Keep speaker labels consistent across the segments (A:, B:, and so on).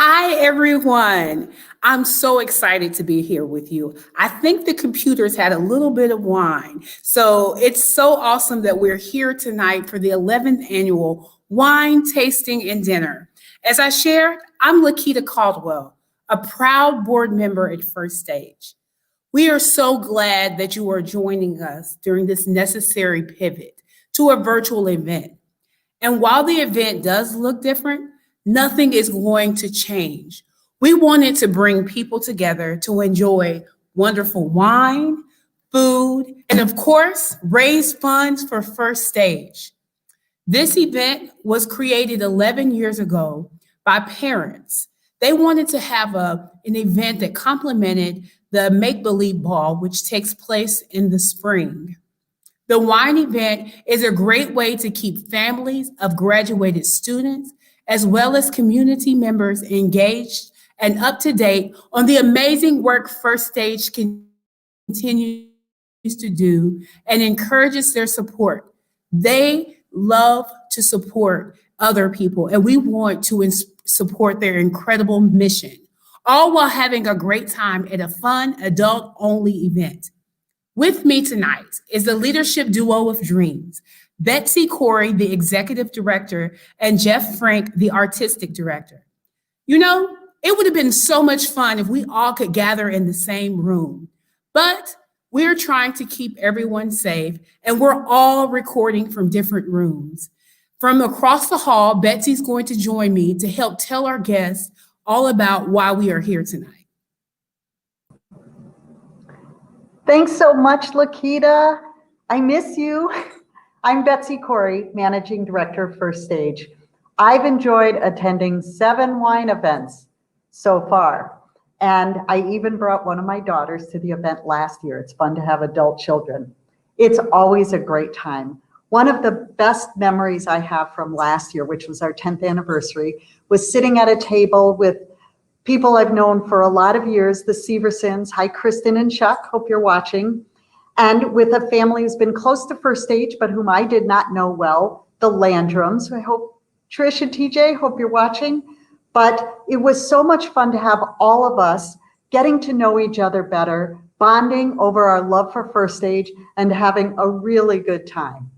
A: Hi, everyone. I'm so excited to be here with you. I think the computers had a little bit of wine. So it's so awesome that we're here tonight for the 11th annual wine tasting and dinner. As I shared, I'm Lakita Caldwell, a proud board member at First Stage. We are so glad that you are joining us during this necessary pivot to a virtual event. And while the event does look different, nothing is going to change. We wanted to bring people together to enjoy wonderful wine, food, and of course, raise funds for First Stage. This event was created 11 years ago by parents. They wanted to have an event that complemented the Make Believe Ball, which takes place in the spring. The wine event is a great way to keep families of graduated students as well as community members engaged and up to date on the amazing work First Stage continues to do and encourages their support. They love to support other people, and we want to support their incredible mission, all while having a great time at a fun, adult only event. With me tonight is the leadership duo of dreams, Betsy Corey, the executive director, and Jeff Frank, the artistic director. You know, it would have been so much fun if we all could gather in the same room, but we're trying to keep everyone safe, and we're all recording from different rooms. From across the hall, Betsy's going to join me to help tell our guests all about why we are here tonight.
B: Thanks so much, Lakita. I miss you. I'm Betsy Corey, Managing Director of First Stage. I've enjoyed attending 7 wine events so far, and I even brought one of my daughters to the event last year. It's fun to have adult children. It's always a great time. One of the best memories I have from last year, which was our 10th anniversary, was sitting at a table with people I've known for a lot of years, the Seversons. Hi, Kristen and Chuck, hope you're watching. And with a family who's been close to First Stage, but whom I did not know well, the Landrums. I hope, Trish and TJ, hope you're watching. But it was so much fun to have all of us getting to know each other better, bonding over our love for First Stage, and having a really good time.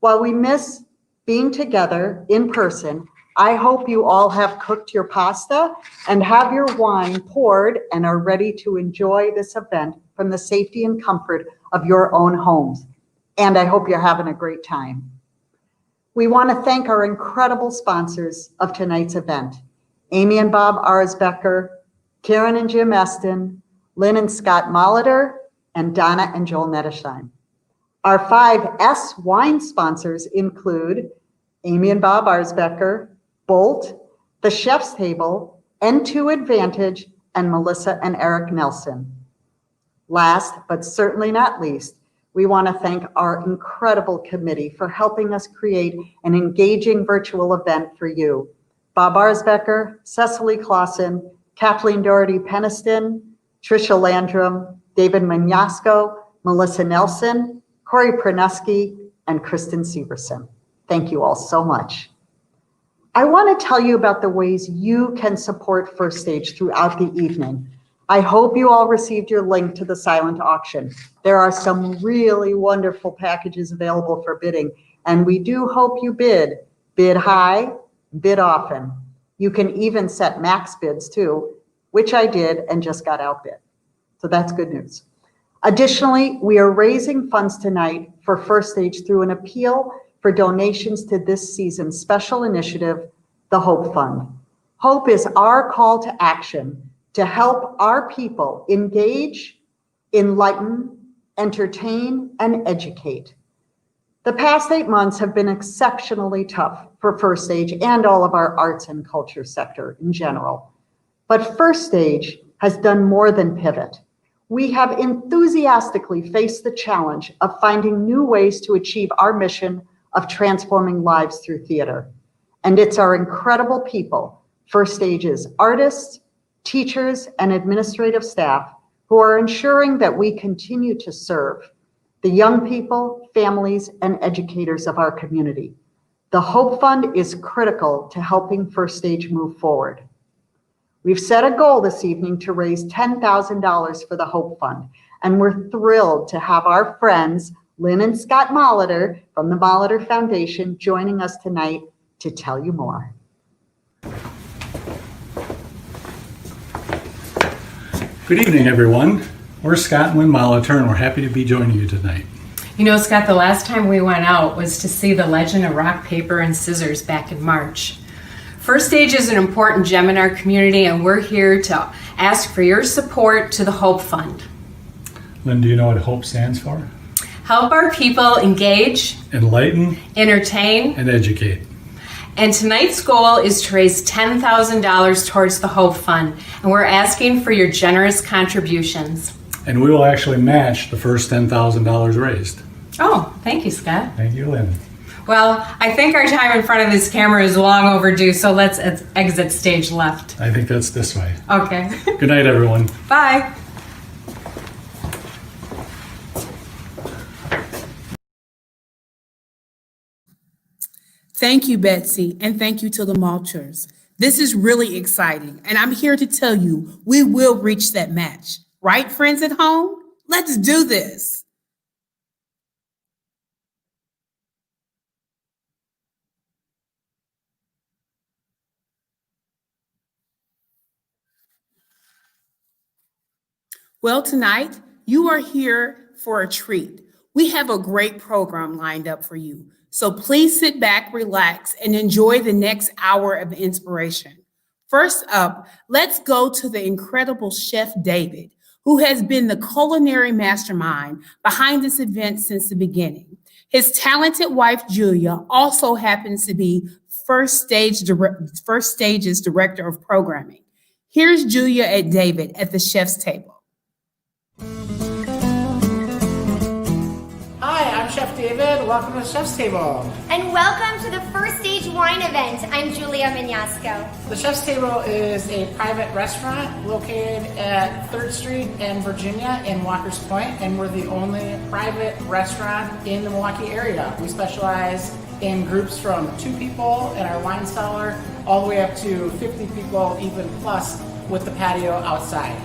B: While we miss being together in person, I hope you all have cooked your pasta and have your wine poured and are ready to enjoy this event from the safety and comfort of your own homes. And I hope you're having a great time. We want to thank our incredible sponsors of tonight's event: Amy and Bob Arsbecker, Karen and Jim Eston, Lynn and Scott Molitor, and Donna and Joel Nettesheim. Our 5S wine sponsors include Amy and Bob Arsbecker, Bolt, The Chef's Table, N2 Advantage, and Melissa and Eric Nelson. Last, but certainly not least, we want to thank our incredible committee for helping us create an engaging virtual event for you: Bob Arsbecker, Cecily Clausen, Kathleen Doherty Peniston, Tricia Landrum, David Magnasco, Melissa Nelson, Corey Pranuski, and Kristen Severson. Thank you all so much. I want to tell you about the ways you can support First Stage throughout the evening. I hope you all received your link to the silent auction. There are some really wonderful packages available for bidding, and we do hope you bid. Bid high, bid often. You can even set max bids too, which I did and just got outbid. So that's good news. Additionally, we are raising funds tonight for First Stage through an appeal for donations to this season's special initiative, the Hope Fund. Hope is our call to action to help our people engage, enlighten, entertain, and educate. The past 8 months have been exceptionally tough for First Stage and all of our arts and culture sector in general. But First Stage has done more than pivot. We have enthusiastically faced the challenge of finding new ways to achieve our mission of transforming lives through theater. And it's our incredible people, First Stage's artists, teachers, and administrative staff who are ensuring that we continue to serve the young people, families, and educators of our community. The Hope Fund is critical to helping First Stage move forward. We've set a goal this evening to raise $10,000 for the Hope Fund, and we're thrilled to have our friends Lynn and Scott Molitor from the Molitor Foundation joining us tonight to tell you more.
C: Good evening, everyone. We're Scott and Lynn Molitor, and we're happy to be joining you tonight.
D: You know, Scott, the last time we went out was to see the Legend of Rock, Paper, and Scissors back in March. First Stage is an important gem in our community, and we're here to ask for your support to the Hope Fund.
C: Lynn, do you know what HOPE stands for?
D: Help our people engage,
C: Enlighten,
D: entertain,
C: and educate.
D: and tonight's goal is to raise $10,000 towards the Hope Fund, and we're asking for your generous contributions.
C: And we will actually match the first $10,000 raised.
D: Oh, thank you, Scott.
C: Thank you, Lynn.
D: Well, I think our time in front of this camera is long overdue, so let's exit stage left.
C: I think that's this way.
D: Okay.
C: Good night, everyone.
D: Bye.
A: Thank you, Betsy, and thank you to the Malters. This is really exciting, and I'm here to tell you we will reach that match. Right, friends at home? Let's do this. Well, tonight, you are here for a treat. We have a great program lined up for you. So please sit back, relax, and enjoy the next hour of inspiration. First up, let's go to the incredible Chef David, who has been the culinary mastermind behind this event since the beginning. His talented wife, Julia, also happens to be First Stage's director of programming. Here's Julia and David at the chef's table.
E: Hi, I'm Chef David. Welcome to the Chef's Table.
F: And welcome to the First Stage Wine event. I'm Julia Mignasco.
E: The Chef's Table is a private restaurant located at 3rd Street and Virginia in Walker's Point, and we're the only private restaurant in the Milwaukee area. We specialize in groups from 2 people in our wine cellar all the way up to 50 people, even plus with the patio outside.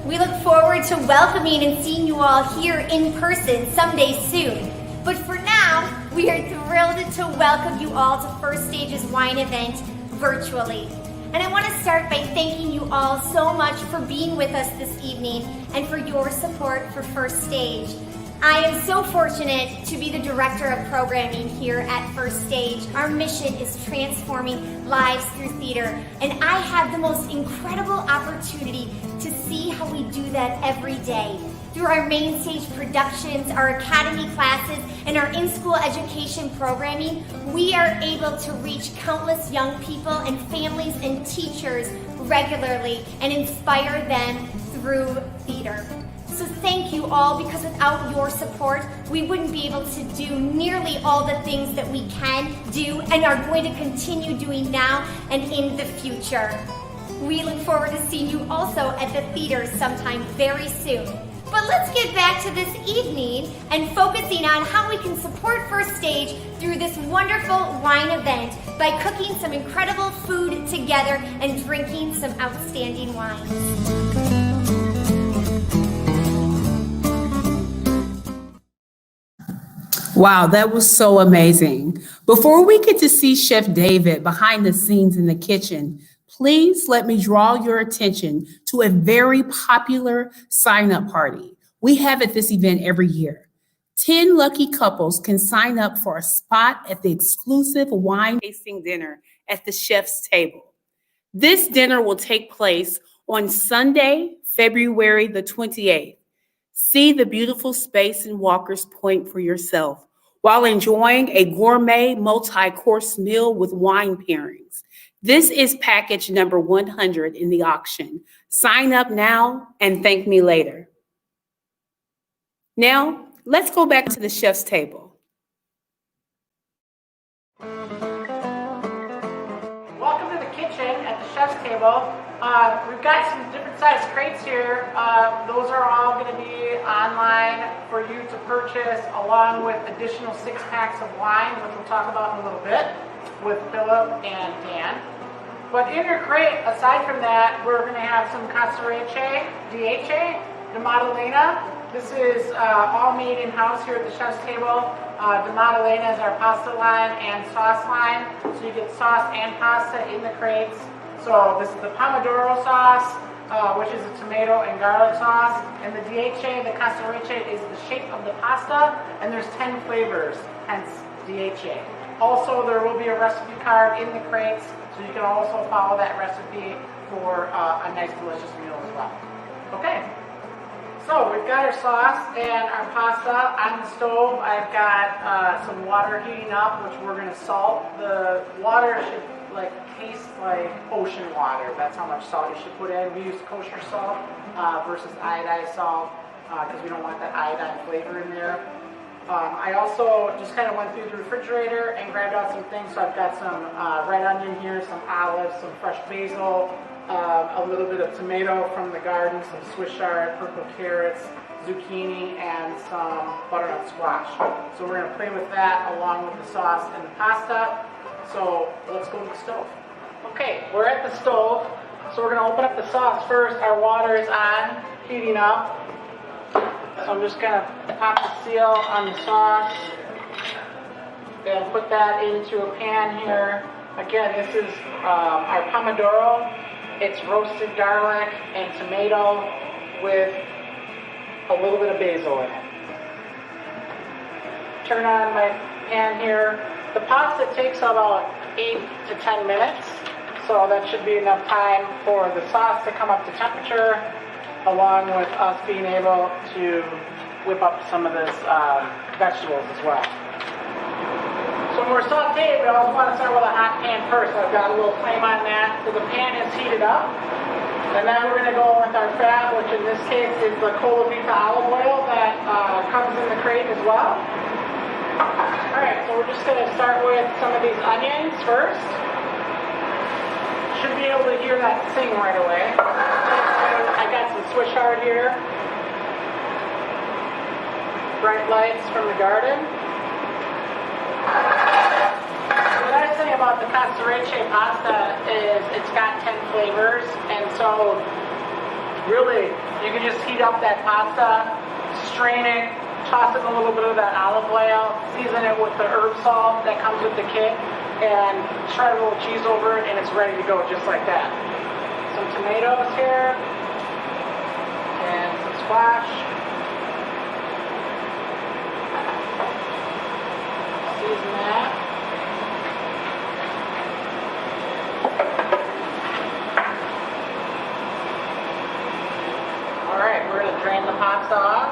F: We look forward to welcoming and seeing you all here in person someday soon. But for now, we are thrilled to welcome you all to First Stage's wine event virtually. And I want to start by thanking you all so much for being with us this evening and for your support for First Stage. I am so fortunate to be the director of programming here at First Stage. Our mission is transforming lives through theater, and I have the most incredible opportunity to see how we do that every day. Through our main stage productions, our academy classes, and our in-school education programming, we are able to reach countless young people and families and teachers regularly and inspire them through theater. So thank you all, because without your support, we wouldn't be able to do nearly all the things that we can do and are going to continue doing now and in the future. We look forward to seeing you also at the theater sometime very soon. But let's get back to this evening and focusing on how we can support First Stage through this wonderful wine event by cooking some incredible food together and drinking some outstanding wines.
A: Wow, that was so amazing. Before we get to see Chef David behind the scenes in the kitchen, please let me draw your attention to a very popular sign-up party we have at this event every year. 10 lucky couples can sign up for a spot at the exclusive wine tasting dinner at the chef's table. This dinner will take place on Sunday, February the 28th. See the beautiful space in Walker's Point for yourself while enjoying a gourmet multi-course meal with wine pairings. This is package number 100 in the auction. Sign up now and thank me later. Now, let's go back to the chef's table.
E: Welcome to the kitchen at the Chef's Table. We've got some different size crates here. Those are all going to be online for you to purchase, along with additional 6 packs of wine, which we'll talk about in a little bit with Philip and Dan. But in your crate, aside from that, we're going to have some cassarice, DHA, da Maddalena. This is all made in-house here at the chef's table. Da Maddalena is our pasta line and sauce line. So you get sauce and pasta in the crates. So this is the pomodoro sauce, which is a tomato and garlic sauce. And the DHA, the cassarice, is the shape of the pasta. And there's 10 flavors, hence DHA. Also, there will be a recipe card in the crates, so you can also follow that recipe for a nice, delicious meal as well. Okay, so we've got our sauce and our pasta on the stove. I've got some water heating up, which we're going to salt. The water should taste like ocean water. That's how much salt you should put in. We use kosher salt versus iodized salt because we don't want that iodine flavor in there. I also just kind of went through the refrigerator and grabbed out some things. So I've got some red onion here, some olives, some fresh basil, a little bit of tomato from the garden, some Swiss chard, purple carrots, zucchini, and some butternut squash. So we're going to play with that along with the sauce and the pasta. So let's go to the stove. Okay, we're at the stove. So we're going to open up the sauce first. Our water is on, heating up. So I'm just going to pop the seal on the sauce and put that into a pan here. Again, this is our pomodoro. It's roasted garlic and tomato with a little bit of basil in it. Turn on my pan here. The pasta takes about 8 to 10 minutes, so that should be enough time for the sauce to come up to temperature, along with us being able to whip up some of this vegetables as well. So when we're sauteing, we always want to start with a hot pan first. I've got a little flame on that. So the pan is heated up. And then we're going to go with our fat, which in this case is the cola vita olive oil that comes in the crate as well. Alright, so we're just going to start with some of these onions first. Should be able to hear that sing right away. I got some Swiss chard here. Bright lights from the garden. The nice thing about the cassarice pasta is it's got 10 flavors, and so really you can just heat up that pasta, strain it, toss in a little bit of that olive oil, season it with the herb salt that comes with the kit, and shred a little cheese over it, and it's ready to go just like that. Some tomatoes here, and some squash. Season that. Alright, we're going to drain the pasta off.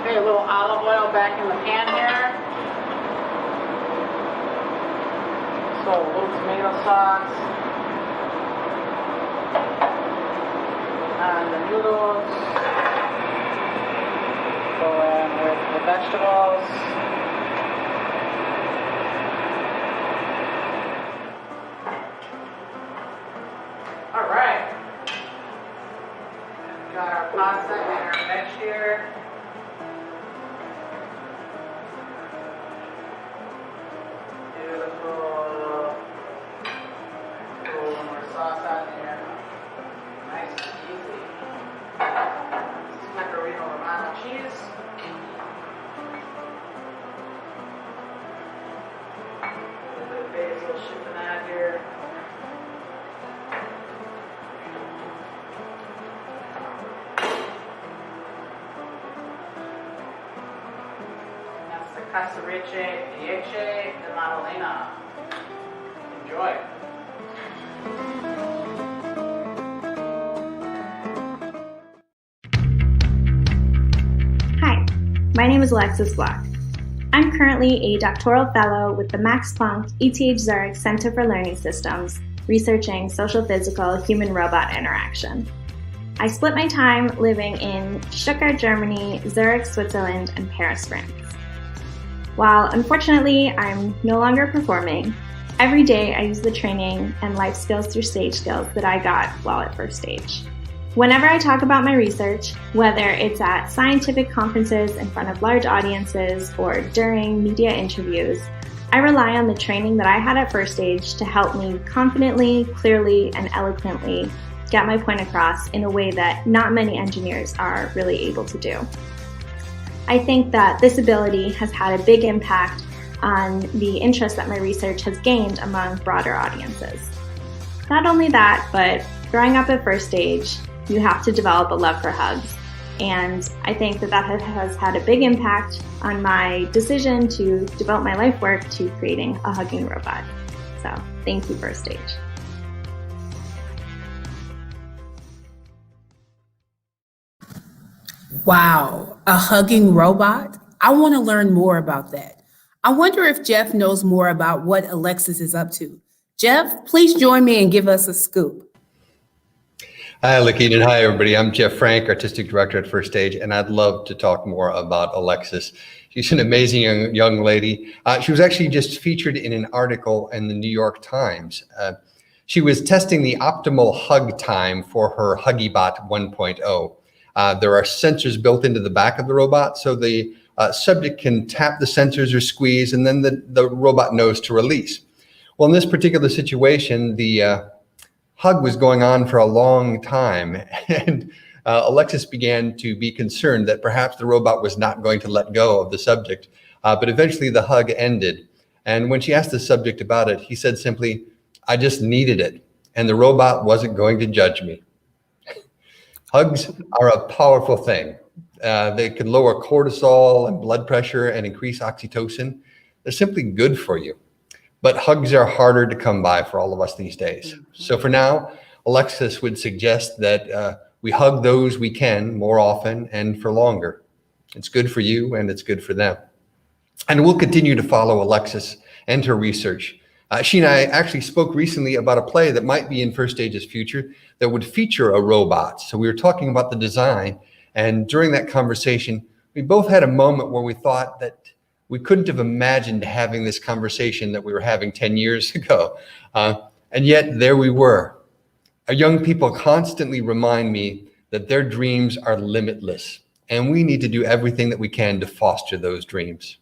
E: Okay, a little olive oil back in the pan here. So a little tomato sauce. And the noodles. Go in with the vegetables. Alright. Got our pasta and our veg here. Beautiful. Throw a little more sauce out here. Nice and easy. This is pecorino romano cheese. A little bit of basil shipping out here. And that's the cassarice DHA da Maddalena. Enjoy.
G: Hi, my name is Alexis Block. I'm currently a doctoral fellow with the Max Planck ETH Zurich Center for Learning Systems, researching social-physical human-robot interaction. I split my time living in Stuttgart, Germany, Zurich, Switzerland, and Paris, France. While unfortunately I'm no longer performing, every day I use the training and life skills through stage skills that I got while at First Stage. Whenever I talk about my research, whether it's at scientific conferences in front of large audiences or during media interviews, I rely on the training that I had at First Stage to help me confidently, clearly, and eloquently get my point across in a way that not many engineers are really able to do. I think that this ability has had a big impact on the interest that my research has gained among broader audiences. Not only that, but growing up at First Stage, you have to develop a love for hugs. And I think that has had a big impact on my decision to devote my life work to creating a hugging robot. So thank you, First Stage.
A: Wow, a hugging robot? I want to learn more about that. I wonder if Jeff knows more about what Alexis is up to. Jeff, please join me and give us a scoop.
H: Hi, Lakita, and hi, everybody. I'm Jeff Frank, Artistic Director at First Stage, and I'd love to talk more about Alexis. She's an amazing young lady. She was actually just featured in an article in the New York Times. She was testing the optimal hug time for her HuggyBot 1.0. There are sensors built into the back of the robot, so the subject can tap the sensors or squeeze, and then the robot knows to release. Well, in this particular situation, the hug was going on for a long time, and Alexis began to be concerned that perhaps the robot was not going to let go of the subject. But eventually the hug ended. And when she asked the subject about it, he said simply, "I just needed it, and the robot wasn't going to judge me." Hugs are a powerful thing. They can lower cortisol and blood pressure and increase oxytocin. They're simply good for you. But hugs are harder to come by for all of us these days. So for now, Alexis would suggest that we hug those we can more often and for longer. It's good for you and it's good for them. And we'll continue to follow Alexis and her research. She and I actually spoke recently about a play that might be in First Stage's future that would feature a robot. So we were talking about the design, and during that conversation, we both had a moment where we thought that we couldn't have imagined having this conversation that we were having 10 years ago. And yet there we were. Our young people constantly remind me that their dreams are limitless, and we need to do everything that we can to foster those dreams.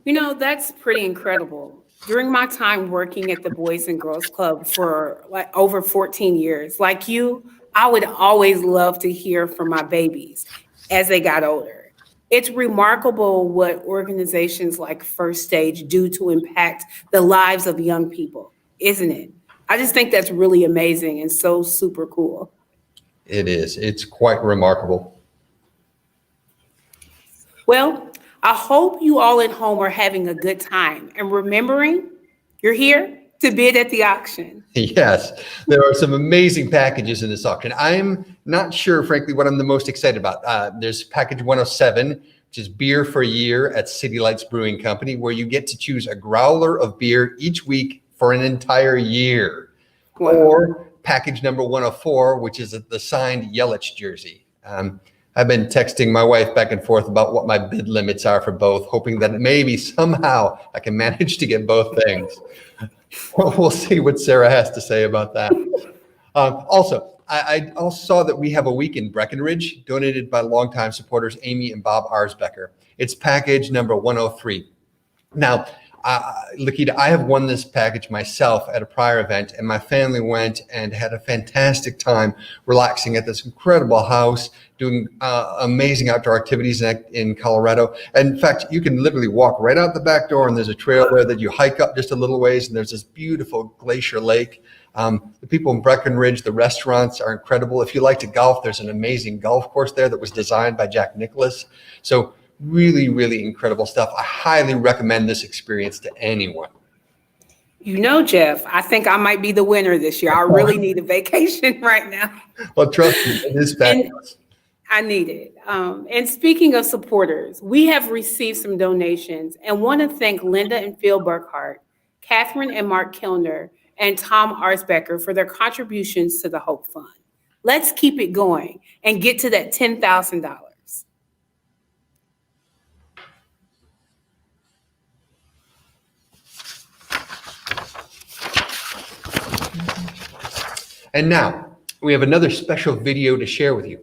A: You know, that's pretty incredible. During my time working at the Boys and Girls Club for like over 14 years, like you, I would always love to hear from my babies as they got older. It's remarkable what organizations like First Stage do to impact the lives of young people, isn't it? I just think that's really amazing and so super cool.
H: It is. It's quite remarkable.
A: Well, I hope you all at home are having a good time and remembering you're here to bid at the auction.
H: Yes, there are some amazing packages in this auction. I'm not sure, frankly, what I'm the most excited about. There's package 107, which is beer for a year at City Lights Brewing Company, where you get to choose a growler of beer each week for an entire year.
A: Wow.
H: Or package number 104, which is the signed Yelich jersey. I've been texting my wife back and forth about what my bid limits are for both, hoping that maybe somehow I can manage to get both things. We'll see what Sarah has to say about that. Also, I also saw that we have a week in Breckenridge donated by longtime supporters Amy and Bob Arsbecker. It's package number 103. Now, Lakita, I have won this package myself at a prior event, and my family went and had a fantastic time relaxing at this incredible house, doing amazing outdoor activities in Colorado. And in fact, you can literally walk right out the back door, and there's a trail there that you hike up just a little ways, and there's this beautiful glacier lake. The people in Breckenridge, the restaurants are incredible. If you like to golf, there's an amazing golf course there that was designed by Jack Nicklaus. So really, really incredible stuff. I highly recommend this experience to anyone.
A: You know, Jeff, I think I might be the winner this year. I really need a vacation right now.
H: Well, trust me, it is fabulous.
A: I need it. And speaking of supporters, we have received some donations and want to thank Linda and Phil Burkhart, Catherine and Mark Kilner, and Tom Arsbecker for their contributions to the Hope Fund. Let's keep it going and get to that $10,000.
H: And now we have another special video to share with you.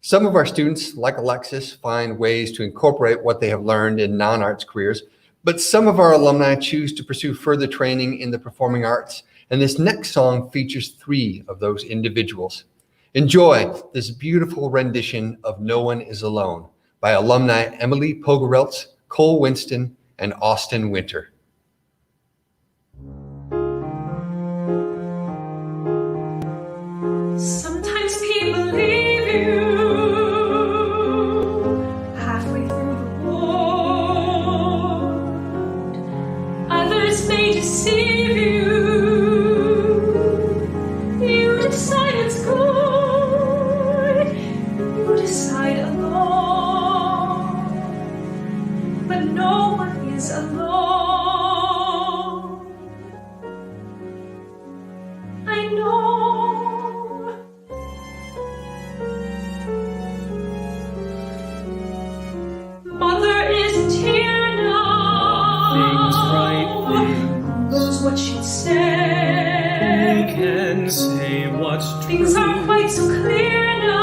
H: Some of our students, like Alexis, find ways to incorporate what they have learned in non-arts careers, but some of our alumni choose to pursue further training in the performing arts, and this next song features 3 of those individuals. Enjoy this beautiful rendition of No One Is Alone by alumni Emily Pogereltz, Cole Winston, and Austin Winter.
I: Sometimes people leave you halfway through the road. Others may deceive you. You decide it's good. You decide alone. But no one is alone. I know. Mother isn't here now.
J: Things right things.
I: Who knows what she'd say?
J: We can say what's true.
I: Things aren't quite so clear now.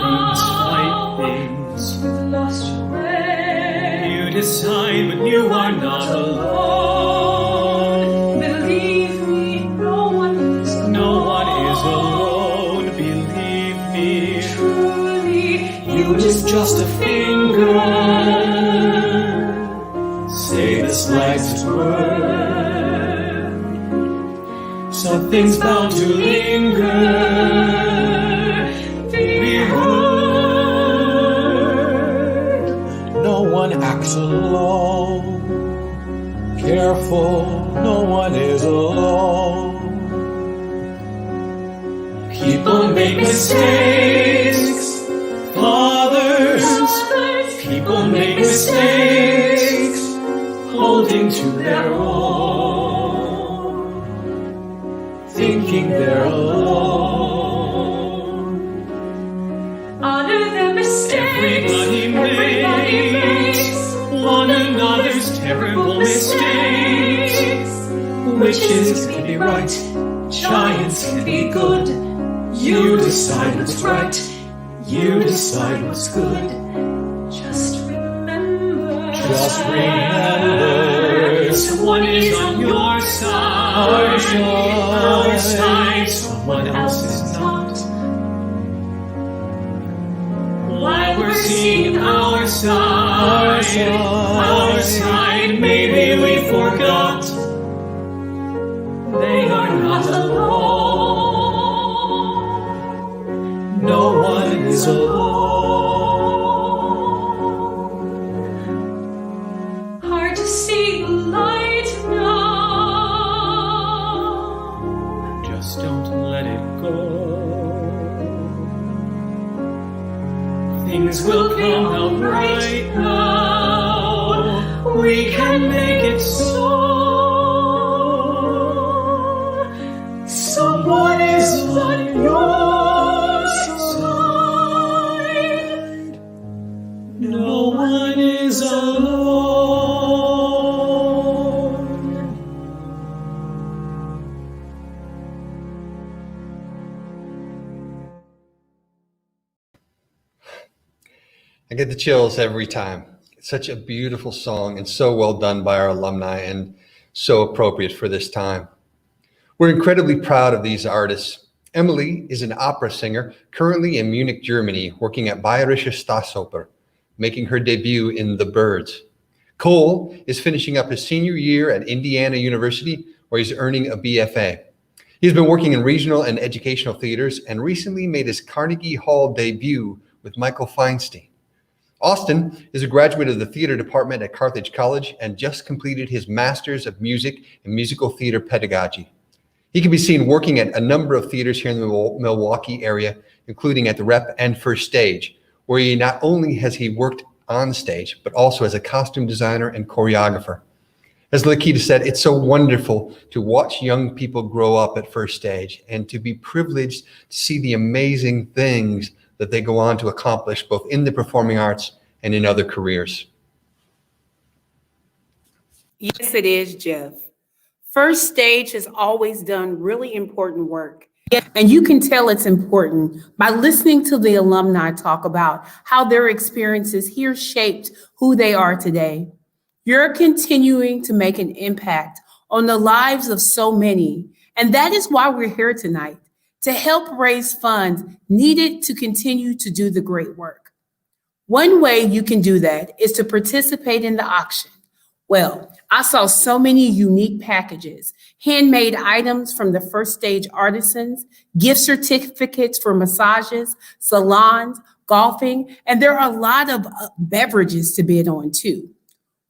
J: Things right things.
I: You've lost your way.
J: You decide, but you are not alone.
I: Believe me, no one is alone.
J: No one is alone, believe me.
I: Truly,
J: You just a finger. Say this last word. Something's bound to linger. Be heard. No one acts alone. Careful, no one is alone. People make mistakes. Fathers, people make mistakes, holding to their own, thinking they're alone.
I: honor their mistakes.
J: Everybody makes one another's terrible mistakes. Witches can be right, giants can be good. You decide what's right. You decide what's good.
I: Just remember.
J: Just remember, someone is on your side. Our side, someone else is not. While we're seeing our side, maybe we forgot. They are not alone. No one is alone.
I: Hard to see the light now.
J: Just don't let it go. Things will come out right now. We can make it so. Someone is on your side. No one is alone.
H: I get the chills every time. It's such a beautiful song and so well done by our alumni and so appropriate for this time. We're incredibly proud of these artists. Emily is an opera singer currently in Munich, Germany, working at Bayerische Staatsoper, making her debut in The Birds. Cole is finishing up his senior year at Indiana University, where he's earning a BFA. He's been working in regional and educational theaters and recently made his Carnegie Hall debut with Michael Feinstein. Austin is a graduate of the theater department at Carthage College and just completed his Master's of Music and Musical Theater Pedagogy. He can be seen working at a number of theaters here in the Milwaukee area, including at the Rep and First Stage, where he not only has he worked on stage, but also as a costume designer and choreographer. As Lakita said, it's so wonderful to watch young people grow up at First Stage and to be privileged to see the amazing things that they go on to accomplish both in the performing arts and in other careers.
A: Yes, it is, Jeff. First Stage has always done really important work, And you can tell it's important by listening to the alumni talk about how their experiences here shaped who they are today. You're continuing to make an impact on the lives of so many, and that is why we're here tonight, to help raise funds needed to continue to do the great work. One way you can do that is to participate in the auction. Well, I saw so many unique packages, handmade items from the First Stage artisans, gift certificates for massages, salons, golfing, and there are a lot of beverages to bid on too.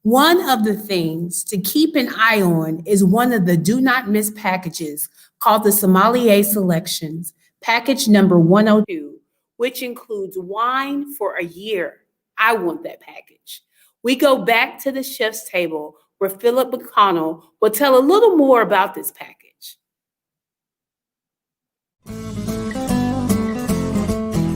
A: One of the things to keep an eye on is one of the do not miss packages called the Sommelier Selections, package number 102, which includes wine for a year. I want that package. We go back to the chef's table where Philip MacConnell will tell a little more about this package.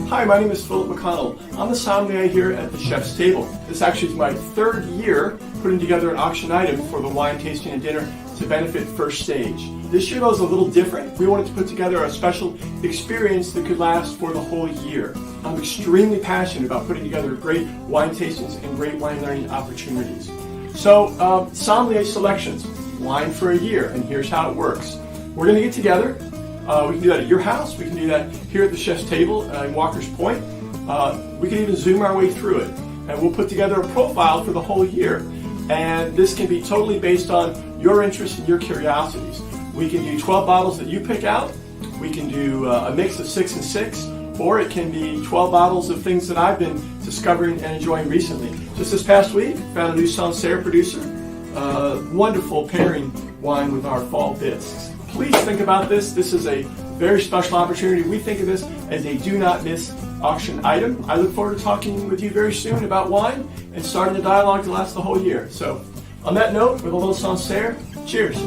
K: Hi, my name is Philip MacConnell. I'm the sommelier here at the chef's table. This actually is my third year putting together an auction item for the wine tasting and dinner to benefit First Stage. This year though is a little different. We wanted to put together a special experience that could last for the whole year. I'm extremely passionate about putting together great wine tastings and great wine learning opportunities. So, sommelier selections, wine for a year, and here's how it works. We're going to get together. We can do that at your house. We can do that here at the chef's table in Walker's Point. We can even Zoom our way through it. And we'll put together a profile for the whole year. And this can be totally based on your interests and your curiosities. We can do 12 bottles that you pick out. We can do a mix of 6 and 6. Or it can be 12 bottles of things that I've been discovering and enjoying recently. Just this past week, found a new Sancerre producer. Wonderful pairing wine with our fall bisques. Please think about this. This is a very special opportunity. We think of this as a do not miss auction item. I look forward to talking with you very soon about wine and starting a dialogue to last the whole year. So on that note, with a little Sancerre, cheers.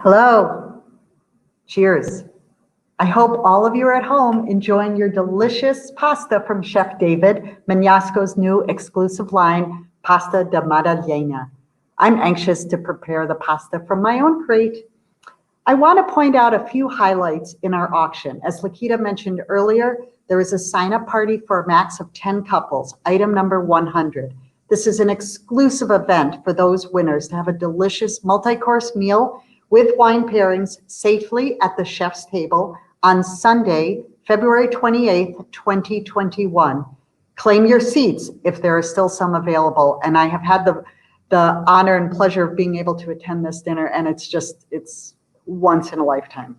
B: Hello. Cheers. I hope all of you are at home enjoying your delicious pasta from Chef David Magnasco's new exclusive line, Pasta da Maddalena. I'm anxious to prepare the pasta from my own crate. I want to point out a few highlights in our auction. As Lakita mentioned earlier, there is a sign-up party for a max of 10 couples, item number 100. This is an exclusive event for those winners to have a delicious multi-course meal with wine pairings safely at the chef's table on Sunday, February 28th, 2021. Claim your seats if there are still some available. And I have had the honor and pleasure of being able to attend this dinner, and it's once in a lifetime.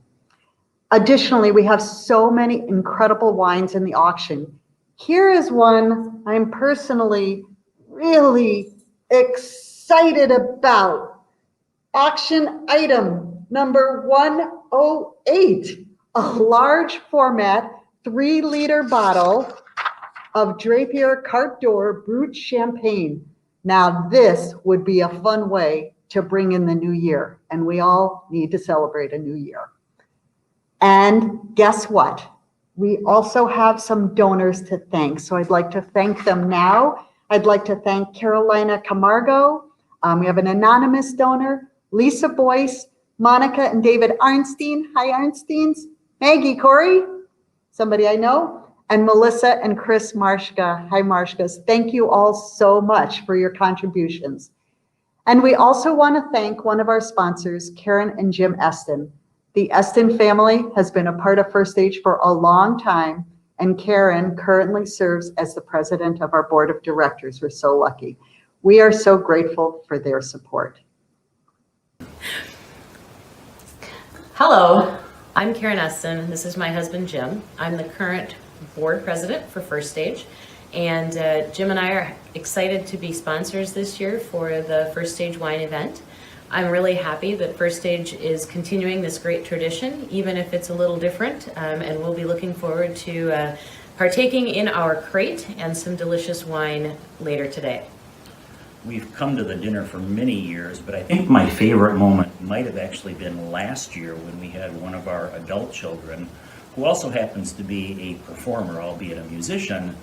B: Additionally, we have so many incredible wines in the auction. Here is one I'm personally really excited about. Auction item number 108, a large format 3-liter bottle of Drapier Carte d'Or Brut Champagne. Now this would be a fun way to bring in the new year, and we all need to celebrate a new year. And guess what? We also have some donors to thank, so I'd like to thank them now. I'd like to thank Carolina Camargo. We have an anonymous donor, Lisa Boyce, Monica and David Arnstein. Hi, Arnsteins. Maggie Corey, somebody I know, and Melissa and Chris Marshka. Hi, Marshkas. Thank you all so much for your contributions. And we also want to thank one of our sponsors, Karen and Jim Eston. The Eston family has been a part of First Stage for a long time, and Karen currently serves as the president of our board of directors. We're so lucky. We are so grateful for their support.
L: Hello, I'm Karen Eston, and this is my husband, Jim. I'm the current board president for First Stage, and Jim and I are excited to be sponsors this year for the First Stage wine event. I'm really happy that First Stage is continuing this great tradition, even if it's a little different, and we'll be looking forward to partaking in our crate and some delicious wine later today.
M: We've come to the dinner for many years, but I think my favorite moment might have actually been last year when we had one of our adult children, who also happens to be a performer, albeit a musician,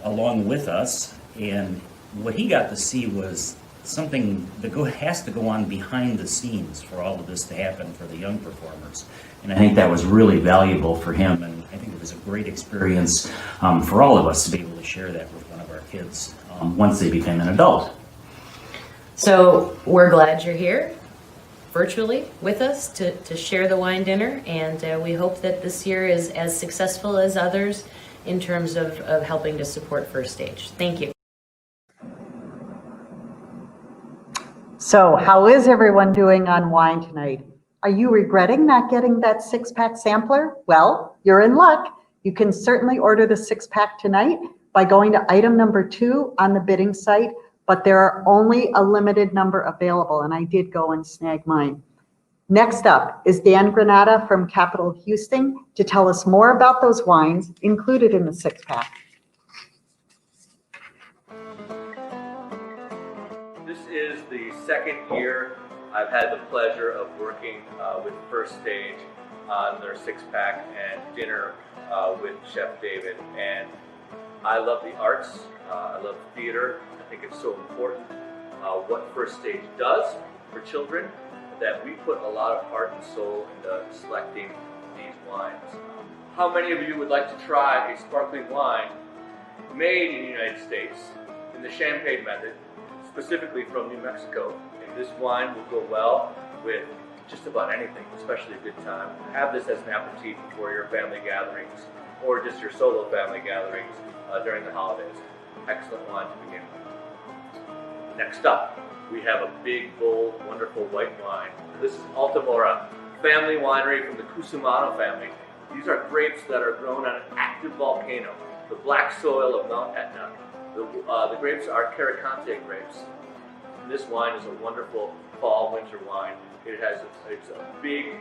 M: along with us. And what he got to see was something that has to go on behind the scenes for all of this to happen for the young performers. And I think that was really valuable for him, and I think it was a great experience for all of us to be able to share that with one of our kids once they became an adult.
L: So we're glad you're here virtually with us to share the wine dinner, and we hope that this year is as successful as others in terms of helping to support First Stage. Thank you.
B: So how is everyone doing on wine tonight? Are you regretting not getting that 6-pack sampler? Well, you're in luck. You can certainly order the 6-pack tonight by going to item number 2 on the bidding site, but there are only a limited number available, and I did go and snag mine. Next up is Dan Granata from Capital Houston to tell us more about those wines included in the 6-pack.
N: This is the second year I've had the pleasure of working with First Stage on their 6-pack and dinner with Chef David. And I love the arts, I love theater. I think it's so important what First Stage does for children, that we put a lot of heart and soul into selecting these wines. How many of you would like to try a sparkling wine made in the United States in the Champagne method, specifically from New Mexico? And this wine will go well with just about anything, especially a good time. Have this as an aperitif for your family gatherings or just your solo family gatherings during the holidays. Excellent wine to begin with. Next up, we have a big, bold, wonderful white wine. This is Altamora, family winery from the Cusumano family. These are grapes that are grown on an active volcano, the black soil of Mount Etna. The grapes are Caricante grapes. And this wine is a wonderful fall winter wine. It's a big,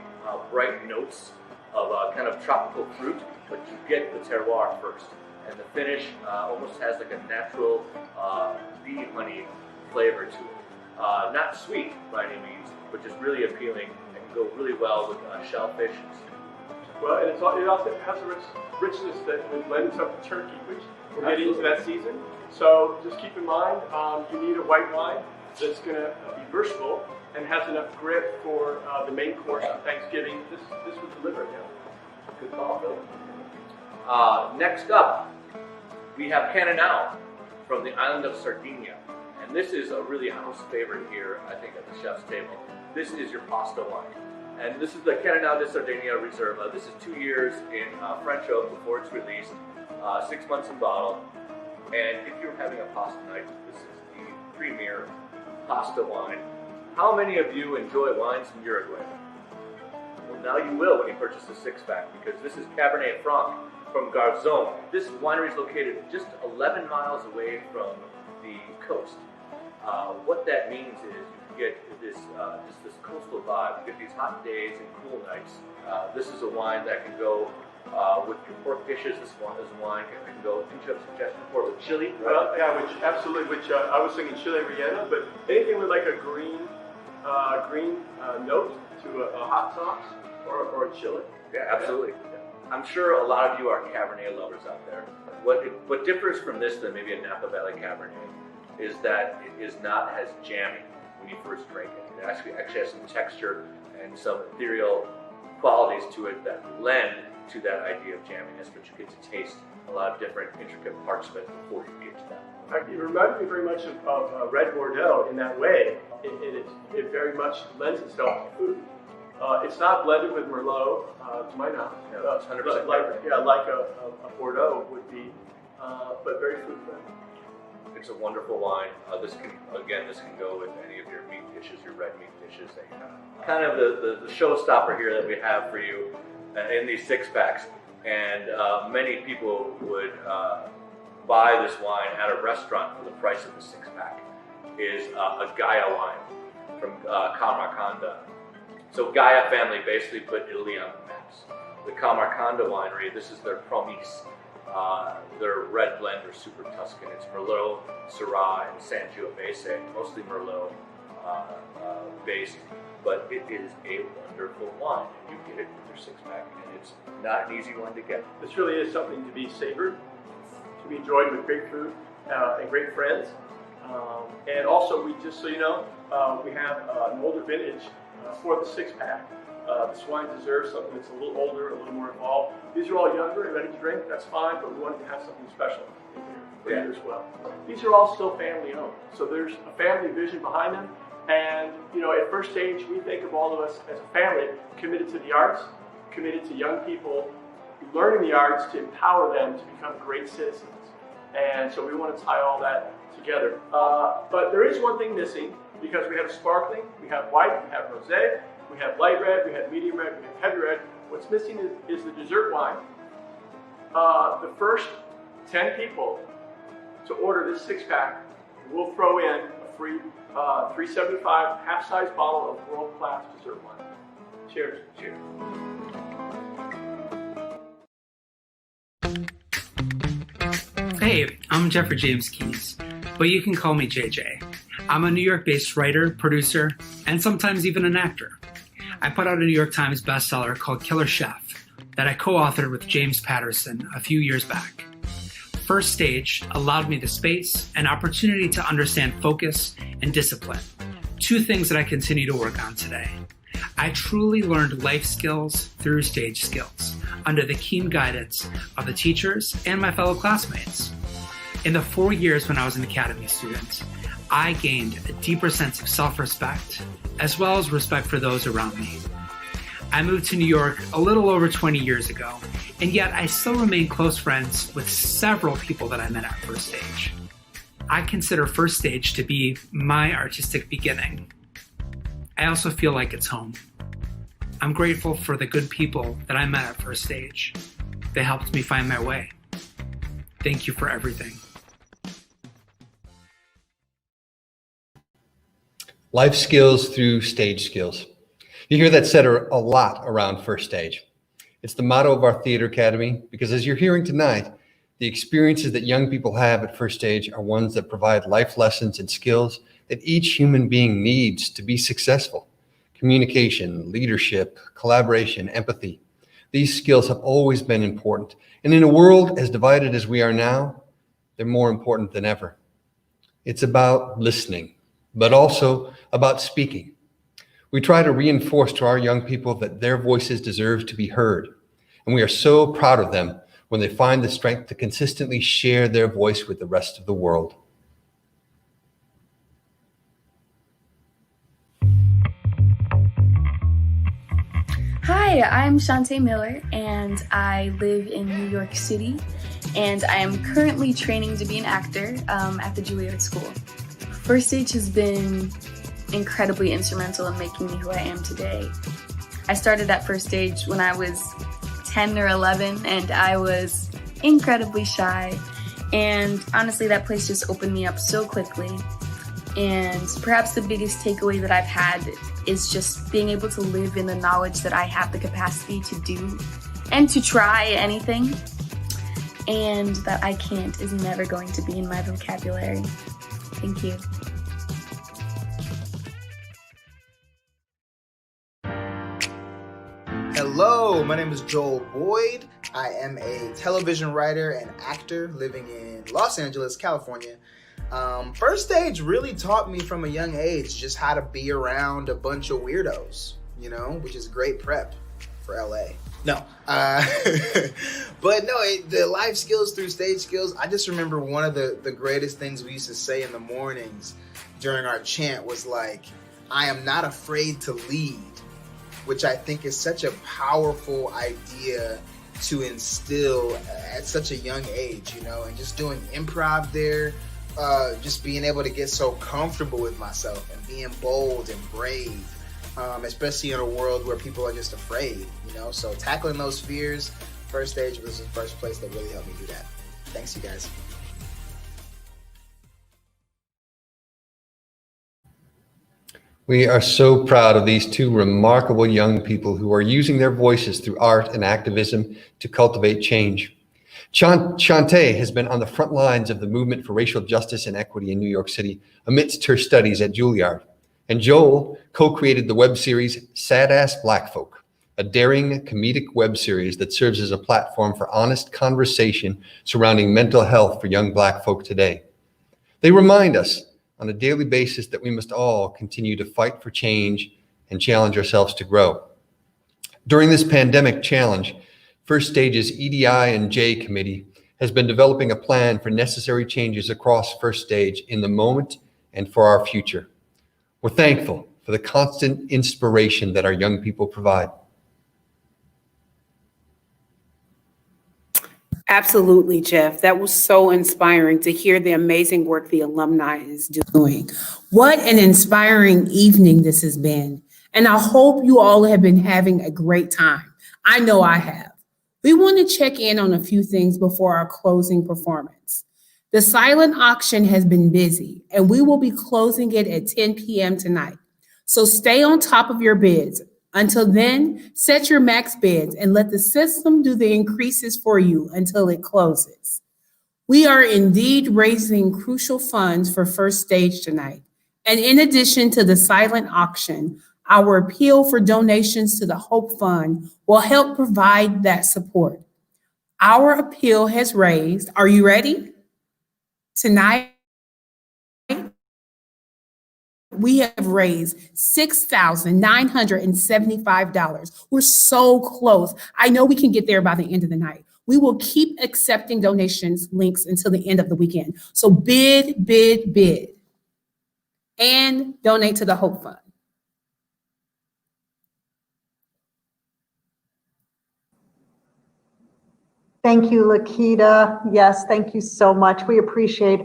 N: bright notes of kind of tropical fruit, but you get the terroir first. And the finish almost has like a natural bee honey flavor to it. Not sweet by any means, but just really appealing and can go really well with shellfish.
K: Well, and it also has a richness that lends itself to turkey, which we're getting into that season. So just keep in mind, you need a white wine that's going to be versatile and has enough grit for the main course of Thanksgiving. This was delivered, yeah. Good call, Billy.
N: Next up, we have Cananao from the island of Sardinia. And this is a really house favorite here, I think, at the chef's table. This is your pasta wine. And this is the Cananao de Sardinia Reserva. This is 2 years in French oak before it's released, 6 months in bottle. And if you're having a pasta night, this is the premier pasta wine. How many of you enjoy wines from Uruguay? Well, now you will when you purchase the 6-pack, because this is Cabernet Franc from Garzon. This winery is located just 11 miles away from the coast. What that means is you get this coastal vibe. You get these hot days and cool nights. This is a wine that can go with your pork dishes. This one is a wine that can go. Didn't you have a suggestion for with chili? Right?
K: Well, yeah, absolutely. I was thinking chili relleno, but anything with like a green note to a hot sauce or a chili.
N: Yeah, absolutely. Yeah. I'm sure a lot of you are Cabernet lovers out there. What differs from this than maybe a Napa Valley Cabernet is that it is not as jammy when you first drink it. It actually has some texture and some ethereal qualities to it that lend to that idea of jamminess, but you get to taste a lot of different intricate parts of it before you get to that.
K: It reminds me very much of red Bordeaux in that way. It very much lends itself to food. It's not blended with Merlot, to my knowledge.
N: No, it's 100%
K: like a Bordeaux would be, but very food friendly.
N: It's a wonderful wine. This can go with any of your meat dishes, your red meat dishes that you have. Kind of the showstopper here that we have for you in these 6-packs, and many people would buy this wine at a restaurant for the price of the 6-pack. Is a Gaia wine from Camarcanda. So Gaia family basically put Italy on the maps. The Camarcanda winery, this is their Promise. Their red blend are super Tuscan. It's Merlot, Syrah, and Sangiovese, mostly Merlot based, but it is a wonderful wine. You get it with your 6-pack, and it's not an easy one to get.
K: This really is something to be savored, to be enjoyed with great food and great friends. And also, we just so you know, we have an older vintage for the 6-pack. This wine deserves something that's a little older, a little more involved. These are all younger and ready to drink, that's fine, but we wanted to have something special in here for you as well. These are all still family owned, so there's a family vision behind them. And you know, at First Stage, we think of all of us as a family committed to the arts, committed to young people learning the arts to empower them to become great citizens. And so we want to tie all that together. But there is one thing missing, because we have sparkling, we have white, we have rosé, we have light red, we have medium red, we have heavy red. What's missing is the dessert wine. The first 10 people to order this 6-pack, we'll throw in a free $3.75 half-size bottle of world-class dessert wine. Cheers. Cheers.
O: Hey, I'm Jeffrey James Keyes, but you can call me JJ. I'm a New York-based writer, producer, and sometimes even an actor. I put out a New York Times bestseller called Killer Chef that I co-authored with James Patterson a few years back. First Stage allowed me the space and opportunity to understand focus and discipline, two things that I continue to work on today. I truly learned life skills through stage skills under the keen guidance of the teachers and my fellow classmates. In the 4 years when I was an academy student, I gained a deeper sense of self-respect as well as respect for those around me. I moved to New York a little over 20 years ago, and yet I still remain close friends with several people that I met at First Stage. I consider First Stage to be my artistic beginning. I also feel like it's home. I'm grateful for the good people that I met at First Stage. They helped me find my way. Thank you for everything.
H: Life skills through stage skills. You hear that said a lot around First Stage. It's the motto of our theater academy because, as you're hearing tonight, the experiences that young people have at First Stage are ones that provide life lessons and skills that each human being needs to be successful. Communication, leadership, collaboration, empathy. These skills have always been important. And in a world as divided as we are now, they're more important than ever. It's about listening, but also about speaking. We try to reinforce to our young people that their voices deserve to be heard. And we are so proud of them when they find the strength to consistently share their voice with the rest of the world.
P: Hi, I'm Shantae Miller, and I live in New York City, and I am currently training to be an actor at the Juilliard School. First Stage has been incredibly instrumental in making me who I am today. I started at First Stage when I was 10 or 11, and I was incredibly shy, and honestly that place just opened me up so quickly. And perhaps the biggest takeaway that I've had is just being able to live in the knowledge that I have the capacity to do and to try anything, and that I can't is never going to be in my vocabulary. Thank you.
Q: Hello, my name is Joel Boyd. I am a television writer and actor living in Los Angeles, California. First Stage really taught me from a young age just how to be around a bunch of weirdos, you know, which is great prep for LA. No, but no, the life skills through stage skills. I just remember one of the greatest things we used to say in the mornings during our chant was like, I am not afraid to lead, which I think is such a powerful idea to instill at such a young age, you know, and just doing improv there, just being able to get so comfortable with myself and being bold and brave, especially in a world where people are just afraid, you know, so tackling those fears, First Stage was the first place that really helped me do that. Thanks, you guys.
H: We are so proud of these two remarkable young people who are using their voices through art and activism to cultivate change. Shantae has been on the front lines of the movement for racial justice and equity in New York City amidst her studies at Juilliard. And Joel co-created the web series Sad Ass Black Folk, a daring comedic web series that serves as a platform for honest conversation surrounding mental health for young Black folk today. They remind us on a daily basis that we must all continue to fight for change and challenge ourselves to grow. During this pandemic challenge, First Stage's EDI and J Committee has been developing a plan for necessary changes across First Stage in the moment and for our future. We're thankful for the constant inspiration that our young people provide.
A: Absolutely, Jeff. That was so inspiring to hear the amazing work the alumni is doing. What an inspiring evening this has been. And I hope you all have been having a great time. I know I have. We want to check in on a few things before our closing performance. The silent auction has been busy, and we will be closing it at 10 p.m. tonight. So stay on top of your bids. Until then, set your max bids and let the system do the increases for you until it closes. We are indeed raising crucial funds for First Stage tonight. And in addition to the silent auction, our appeal for donations to the Hope Fund will help provide that support. Our appeal has raised, are you ready? Tonight, we have raised $6,975. We're so close. I know we can get there by the end of the night. We will keep accepting donations links until the end of the weekend. So bid, bid, bid, and donate to the Hope Fund.
B: Thank you, Lakita. Yes, thank you so much. We appreciate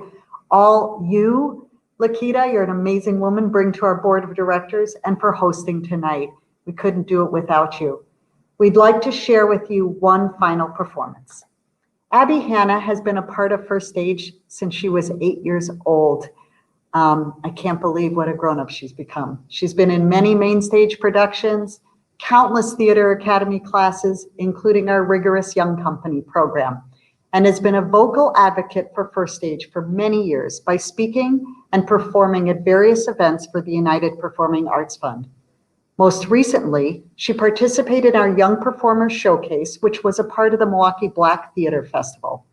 B: all you, Lakita, you're an amazing woman, bring to our board of directors and for hosting tonight. We couldn't do it without you. We'd like to share with you one final performance. Abby Hanna has been a part of First Stage since she was 8 years old. I can't believe what a grown-up she's become. She's been in many main stage productions, countless Theater Academy classes, including our rigorous Young Company program, and has been a vocal advocate for First Stage for many years by speaking and performing at various events for the United Performing Arts Fund. Most recently, she participated in our Young Performers Showcase, which was a part of the Milwaukee Black Theater Festival.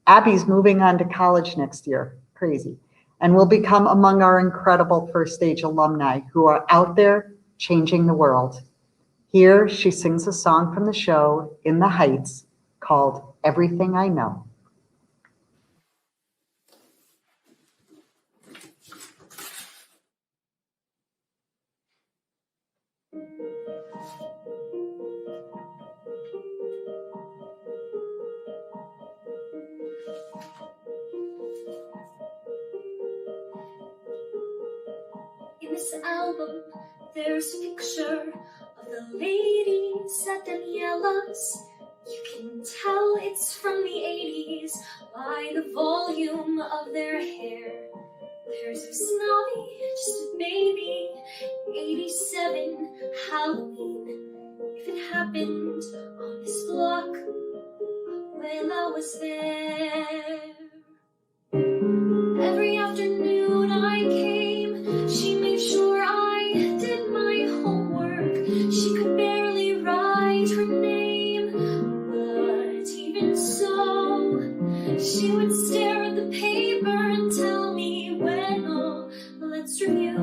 B: Abby's moving on to college next year, crazy, and will become among our incredible First Stage alumni who are out there changing the world. Here, she sings a song from the show In the Heights called Everything I Know.
I: In this album, there's a picture of the ladies at Daniela's. You can tell it's from the 80s by the volume of their hair. There's a snobby, just a baby, 87 Halloween. If it happened on this block, well, I was there. Every afternoon I came, she made sure I did my homework. She could barely write her name, but even so, she would stare at the paper and tell me, well, let's review.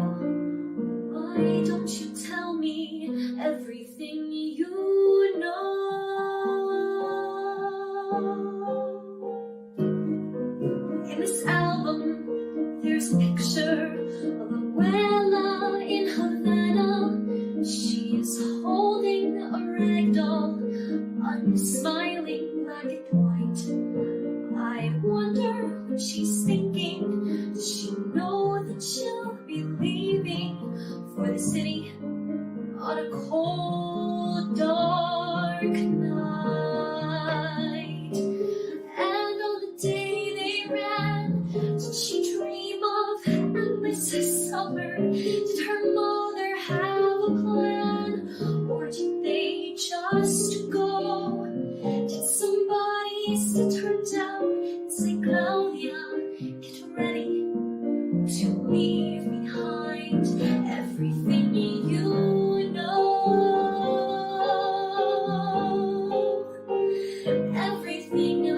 I: Why don't you tell me everything you know? In this album, there's a picture of Abuela in Havana. She is holding a rag doll, unsmiling black and white. I wonder what she's thinking. Does she know that she'll be leaving for the city on a cold, dark night? And on the day they ran, did she dream of endless summer? Did her mother have a plan? Or did they just go? Did somebody sit her down and say, Claudia, get ready to leave behind everything you know? Everything I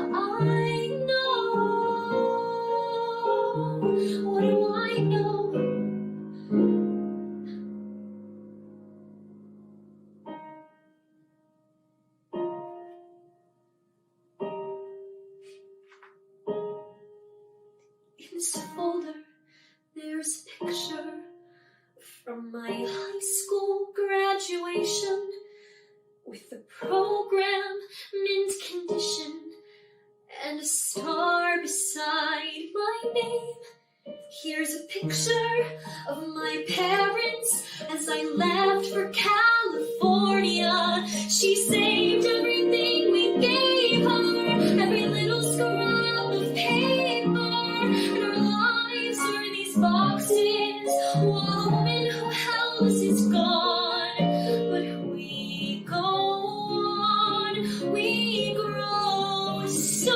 I: know. What do I know? this folder, there's a picture from my high school graduation with the program mint condition and a star beside my name. Here's a picture of my parents as I left for California. She saved everything we gave her, every little scrap of paper, and our lives are in these boxes while the woman who held us is gone. But we go on, we grow so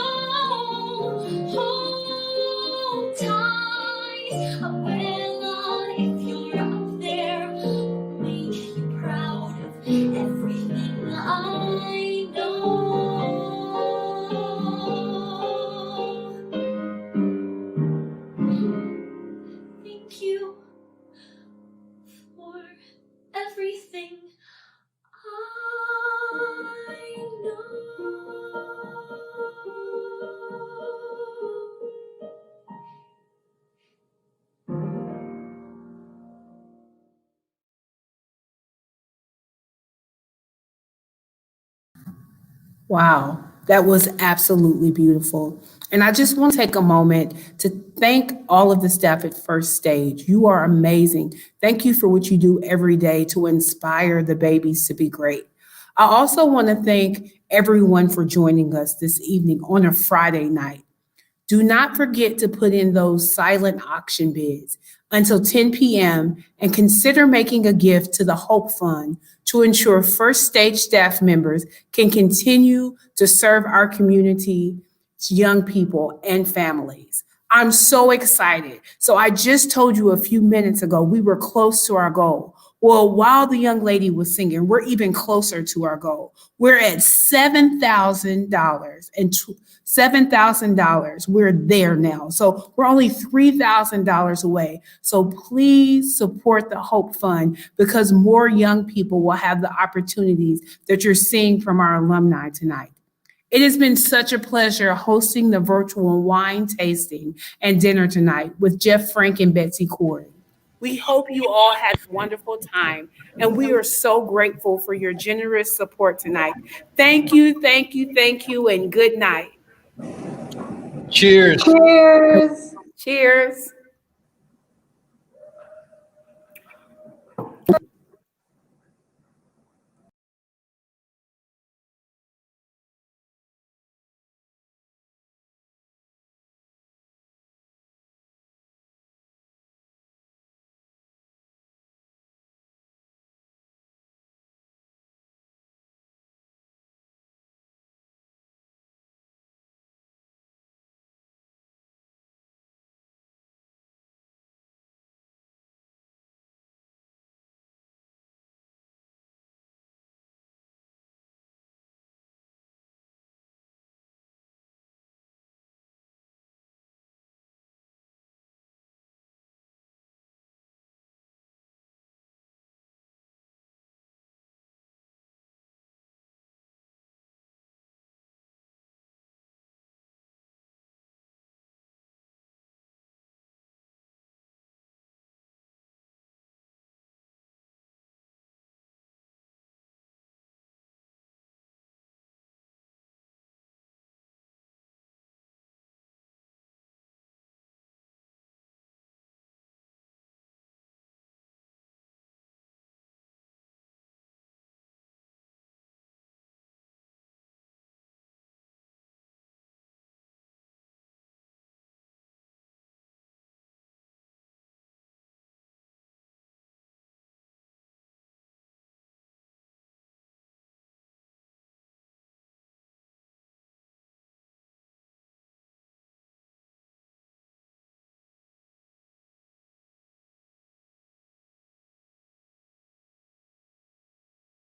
I: hold tight. Abuela, if you're out there, I'll make you proud of everything I know. Thank you for everything I know.
A: Wow, that was absolutely beautiful. And I just want to take a moment to thank all of the staff at First Stage. You are amazing. Thank you for what you do every day to inspire the babies to be great. I also want to thank everyone for joining us this evening on a Friday night. Do not forget to put in those silent auction bids until 10 p.m. and consider making a gift to the Hope Fund to ensure First Stage staff members can continue to serve our community, young people, and families. I'm so excited. So I just told you a few minutes ago we were close to our goal. Well, while the young lady was singing, we're even closer to our goal. We're at $7,000 and $7,000. We're there now. So we're only $3,000 away. So please support the Hope Fund because more young people will have the opportunities that you're seeing from our alumni tonight. It has been such a pleasure hosting the virtual wine tasting and dinner tonight with Jeff Frank and Betsy Corey. We hope you all had a wonderful time, and we are so grateful for your generous support tonight. Thank you, thank you, thank you, and good night.
H: Cheers.
B: Cheers.
A: Cheers.